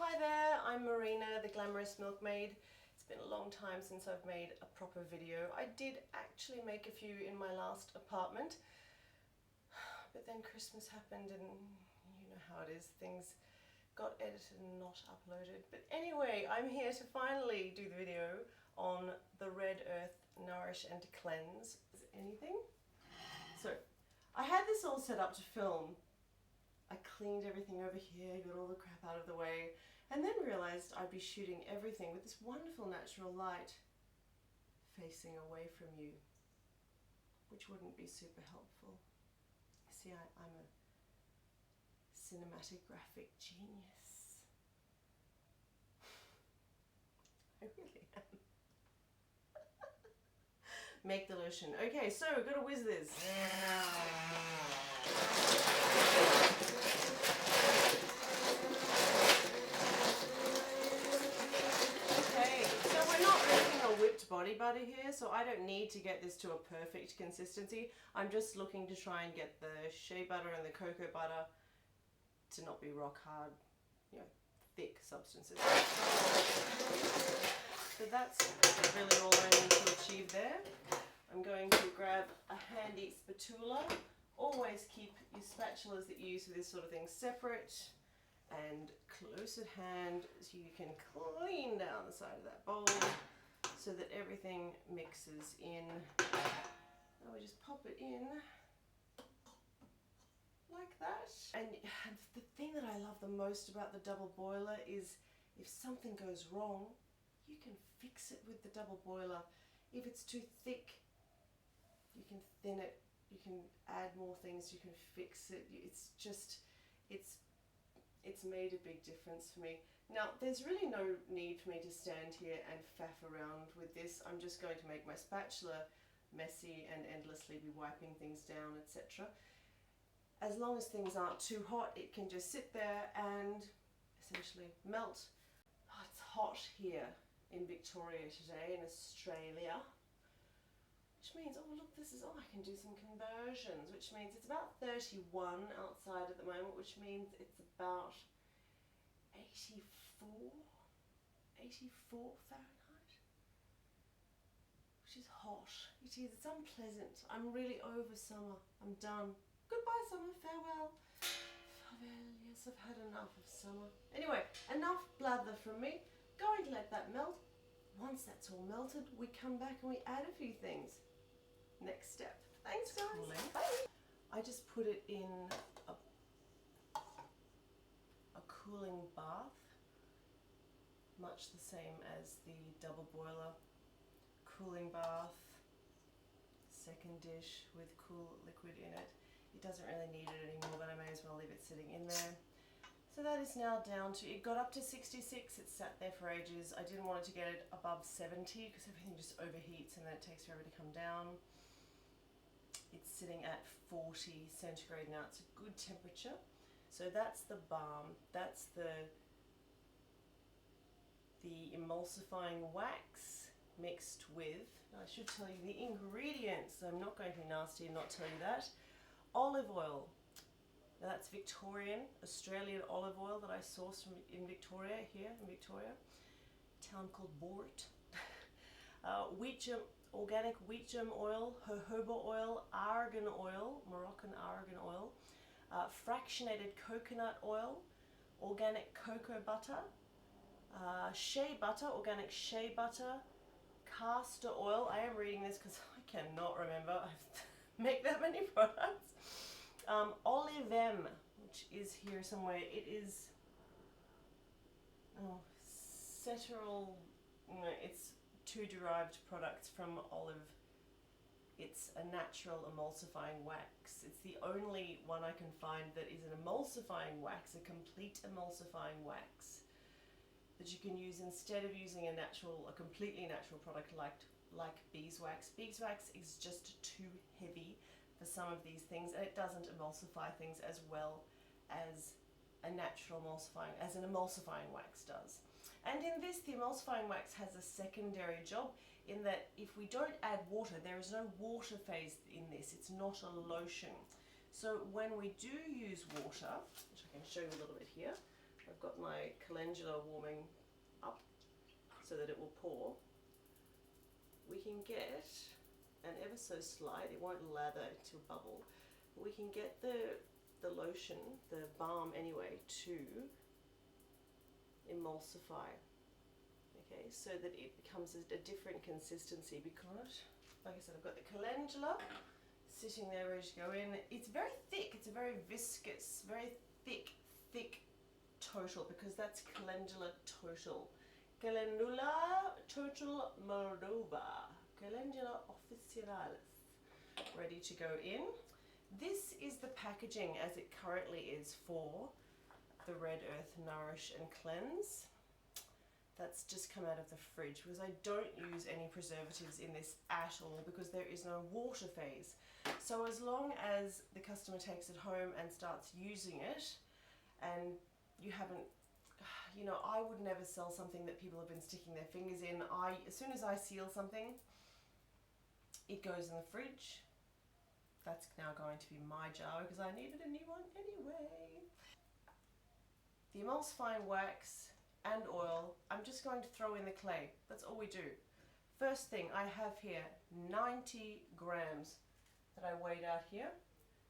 Hi there, I'm Marina, the Glamorous Milkmaid. It's been a long time since I've made a proper video. I did actually make a few in my last apartment, but then Christmas happened and you know how it is, things got edited and not uploaded. But anyway, I'm here to finally do the video on the Red Earth Nourish and Cleanse. Is anything? So, I had this all set up to film. I cleaned everything over here, got all the crap out of the way, and then realised I'd be shooting everything with this wonderful natural light facing away from you, which wouldn't be super helpful. See, I'm a cinematic graphic genius. I really am. Make the lotion. Okay, so we've got to whiz this. Okay, so we're not making a whipped body butter here, so I don't need to get this to a perfect consistency. I'm just looking to try and get the shea butter and the cocoa butter to not be rock hard, you know, thick substances. So that's really all I need to achieve there. I'm going to grab a handy spatula. Always keep your spatulas that you use for this sort of thing separate and close at hand so you can clean down the side of that bowl so that everything mixes in. Now we just pop it in like that. And the thing that I love the most about the double boiler is if something goes wrong, you can fix it with the double boiler. If it's too thick, you can thin it, you can add more things, you can fix it. It's made a big difference for me. Now, there's really no need for me to stand here and faff around with this. I'm just going to make my spatula messy and endlessly be wiping things down, etc. As long as things aren't too hot, it can just sit there and essentially melt. Oh, it's hot here in Victoria today, in Australia. Which means, oh look, I can do some conversions, which means it's about 31 outside at the moment, which means it's about 84 Fahrenheit, which is hot. It is, it's unpleasant. I'm really over summer. I'm done. Goodbye summer, farewell. Farewell, yes, I've had enough of summer. Anyway, enough blather from me. Going to let that melt. Once that's all melted, we come back and we add a few things. Next step. Thanks guys. Cooling. Bye. I just put it in a cooling bath, much the same as the double boiler. Cooling bath, second dish with cool liquid in it. It doesn't really need it anymore, but I may as well leave it sitting in there. So that is now down to, it got up to 66, it sat there for ages. I didn't want it to get it above 70 because everything just overheats and then it takes forever to come down. It's sitting at 40 centigrade now, it's a good temperature. So that's the balm, that's the emulsifying wax mixed with, I should tell you the ingredients, I'm not going to be nasty and not tell you that. Olive oil. Now that's Victorian, Australian olive oil that I sourced from Victoria, here in Victoria, a town called Bort. Wheat germ, organic wheat germ oil, jojoba oil, argan oil, Moroccan argan oil, fractionated coconut oil, organic cocoa butter, shea butter, organic shea butter, castor oil. I am reading this because I cannot remember. I make that many products. Olivem, which is here somewhere. It is ceteral, it's two derived products from olive. It's a natural emulsifying wax. It's the only one I can find that is an emulsifying wax, a complete emulsifying wax that you can use instead of using a completely natural product like beeswax. Beeswax is just too heavy for some of these things, and it doesn't emulsify things as well as an emulsifying wax does. And in this, the emulsifying wax has a secondary job in that if we don't add water, there is no water phase in this. It's not a lotion. So when we do use water, which I can show you a little bit here, I've got my calendula warming up so that it will pour. We can get an ever so slight, it won't lather to a bubble, but we can get the lotion, the balm anyway, to emulsify, okay, so that it becomes a different consistency. Because, like I said, I've got the calendula sitting there ready to go in. It's very thick, it's a very viscous, very thick total, because that's calendula total. Calendula total Moldova. Calendula officinalis. Ready to go in. This is the packaging as it currently is for the Red Earth Nourish and Cleanse. That's just come out of the fridge, because I don't use any preservatives in this at all, because there is no water phase. So as long as the customer takes it home and starts using it, and you haven't, you know, I would never sell something that people have been sticking their fingers in. As soon as I seal something, it goes in the fridge. That's now going to be my jar, because I needed a new one anyway. The emulsifying wax and oil, I'm just going to throw in the clay. That's all we do. First thing, I have here 90 grams that I weighed out here.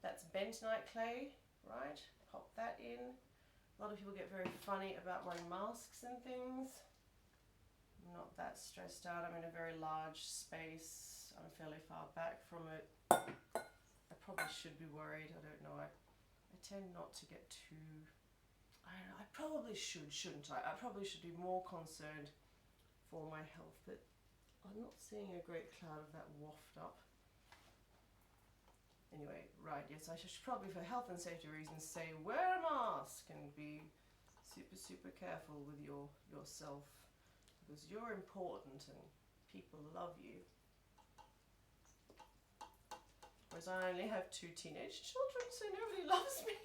That's bentonite clay, right? Pop that in. A lot of people get very funny about my masks and things. I'm not that stressed out. I'm in a very large space. I'm fairly far back from it. I probably should be worried. I don't know. I tend not to get too... I don't know. I probably shouldn't I? I probably should be more concerned for my health, but I'm not seeing a great cloud of that waft up. Anyway, right, yes, I should probably, for health and safety reasons, say wear a mask and be super careful with yourself, because you're important and people love you. Whereas I only have 2 teenage children, so nobody loves me.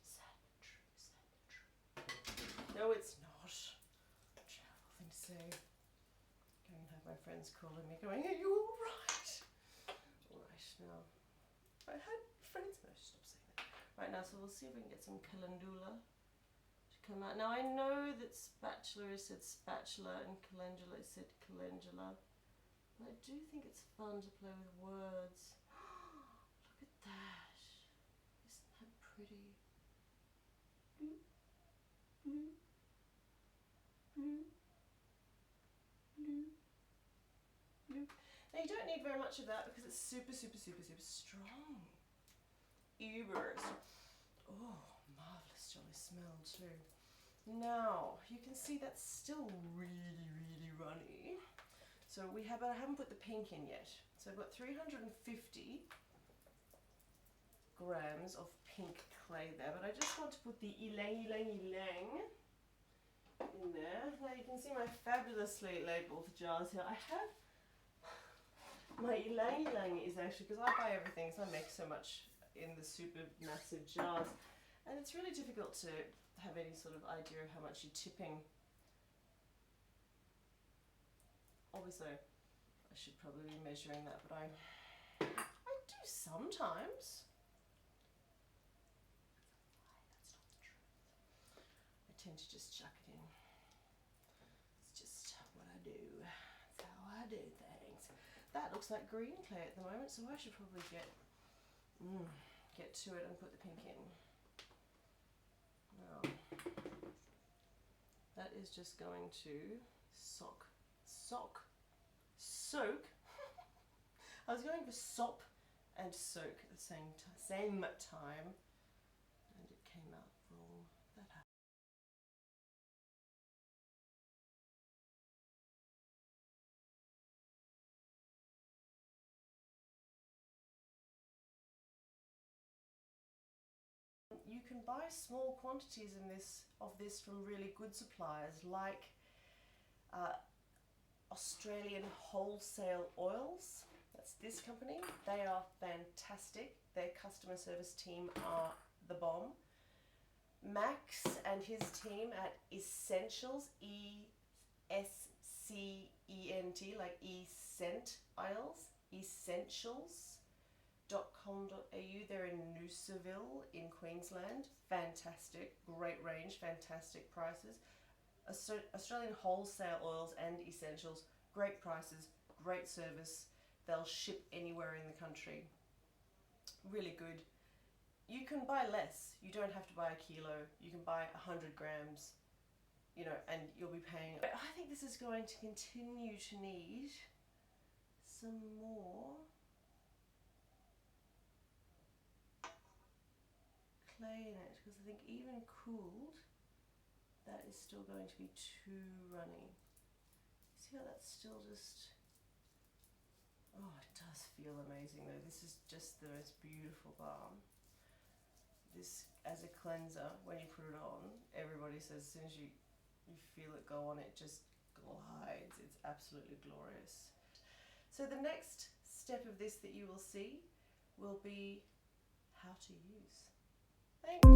Sadly true. No, it's not. A terrible thing to say. Going to have my friends calling me going, are you alright? Alright, now. I had friends, no, stop saying that. Right, now, so we'll see if we can get some calendula to come out. Now, I know that spatula said spatula and calendula said calendula. But I do think it's fun to play with words. Look at that. Isn't that pretty? Bloop, bloop, bloop, bloop, bloop. Now you don't need very much of that, because it's super strong. Ubers. Oh, marvellous jolly smell too. Now, you can see that's still really runny. So we have, I haven't put the pink in yet. So I've got 350 grams of pink clay there, but I just want to put the ylang in there. Now you can see my fabulously labelled jars here. I have, my ylang is actually, because I buy everything, so I make so much in the super massive jars, and it's really difficult to have any sort of idea of how much you're tipping. Obviously, I should probably be measuring that, but I do sometimes. That's not the truth. I tend to just chuck it in. It's just what I do. That's how I do things. That looks like green clay at the moment, so I should probably get to it and put the pink in. Now, that is just going to soak. I was going for sop and soak at the same time, and it came out wrong. That happened. You can buy small quantities of this from really good suppliers, like Australian Wholesale Oils. That's this company. They are fantastic. Their customer service team are the bomb. Max and his team at Essentials, E-S-C-E-N-T, like E-Scent Oils, Essentials. They're in Noosaville in Queensland. Fantastic, great range, fantastic prices. Australian wholesale oils and essentials, great prices, great service. They'll ship anywhere in the country. Really good. You can buy less. You don't have to buy a kilo. You can buy 100 grams, you know, and you'll be paying. But I think this is going to continue to need some more clay in it, because I think even cooled, that is still going to be too runny. See how that's still just, oh, it does feel amazing though. This is just the most beautiful balm. This, as a cleanser, when you put it on, everybody says as soon as you feel it go on, it just glides. It's absolutely glorious. So the next step of this that you will see will be how to use. Thanks.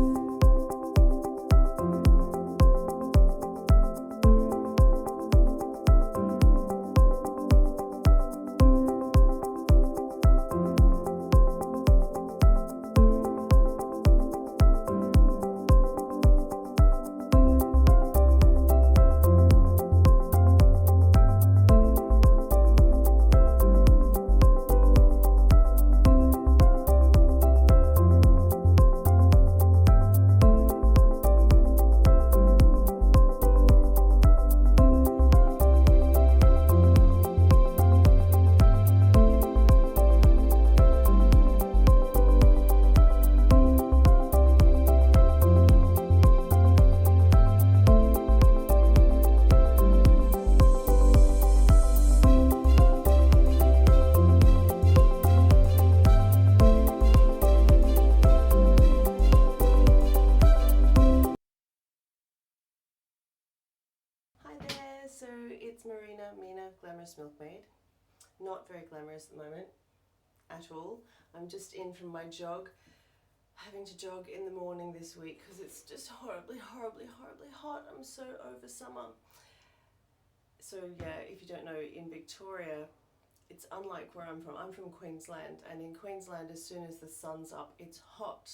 So it's Mina, Glamorous Milkmaid. Not very glamorous at the moment at all. I'm just in from my jog, having to jog in the morning this week because it's just horribly hot. I'm so over summer. So yeah, if you don't know, in Victoria, it's unlike where I'm from. I'm from Queensland, and in Queensland, as soon as the sun's up, it's hot.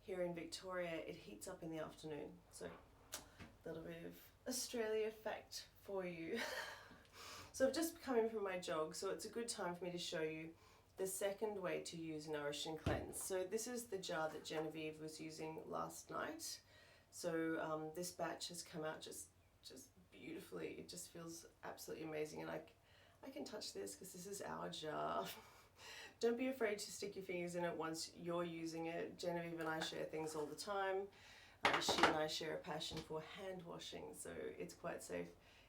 Here in Victoria, it heats up in the afternoon. So a little bit of Australia fact for you. So I've just come in from my jog, so it's a good time for me to show you the second way to use Nourish and Cleanse. So this is the jar that Genevieve was using last night. So this batch has come out just beautifully. It just feels absolutely amazing, and I can touch this because this is our jar. Don't be afraid to stick your fingers in it once you're using it. Genevieve and I share things all the time. She and I share a passion for hand washing, so it's quite safe.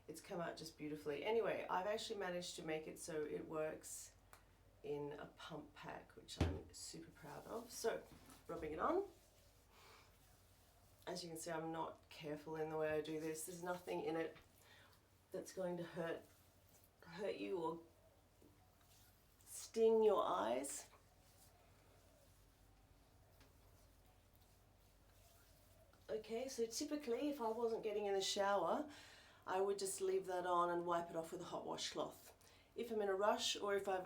It's come out just beautifully. Anyway, I've actually managed to make it so it works in a pump pack, which I'm super proud of. So, rubbing it on. As you can see, I'm not careful in the way I do this. There's nothing in it that's going to hurt you or sting your eyes. Okay, so typically if I wasn't getting in the shower, I would just leave that on and wipe it off with a hot washcloth. If I'm in a rush, or if I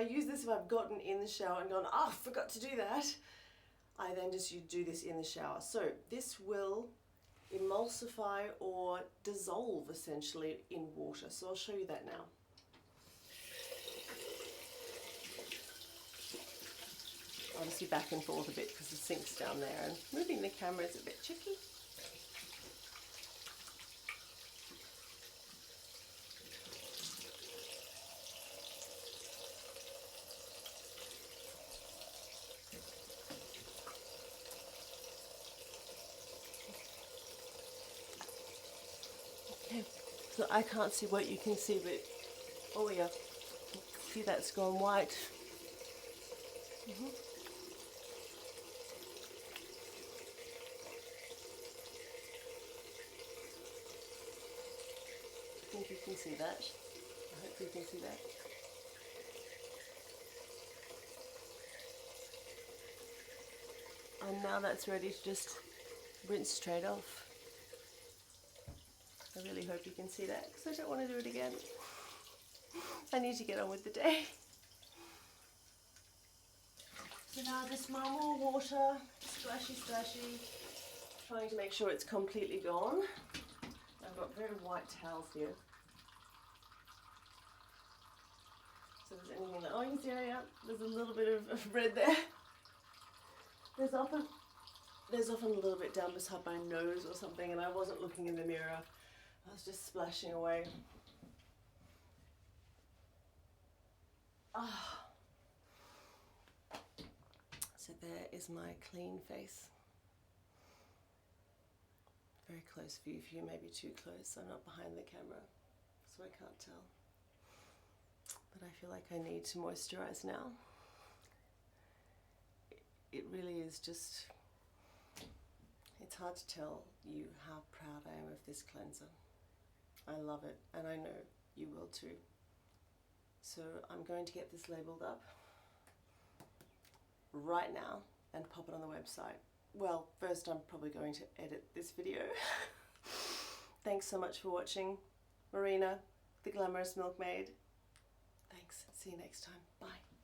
use this if I've gotten in the shower and gone, oh, I forgot to do that, I then just do this in the shower. So this will emulsify or dissolve essentially in water. So I'll show you that now. Obviously back and forth a bit because the sink's down there, and moving the camera is a bit tricky. Okay, so I can't see what you can see, but oh yeah, see that's gone white. I think you can see that. I hope you can see that. And now that's ready to just rinse straight off. I really hope you can see that because I don't want to do it again. I need to get on with the day. So now just my more water, splashy splashy, trying to make sure it's completely gone. I've got very white towels here. So if there's anything like, oh, you can see, yeah, there's a little bit of red there. There's often a little bit down beside my nose or something, and I wasn't looking in the mirror. I was just splashing away. Ah. So there is my clean face. Very close view for you, maybe too close. I'm not behind the camera, so I can't tell. But I feel like I need to moisturize now. It really is just, it's hard to tell you how proud I am of this cleanser. I love it, and I know you will too. So I'm going to get this labeled up right now and pop it on the website. Well, first I'm probably going to edit this video. Thanks so much for watching. Marina, the Glamorous Milkmaid. Thanks. See you next time. Bye.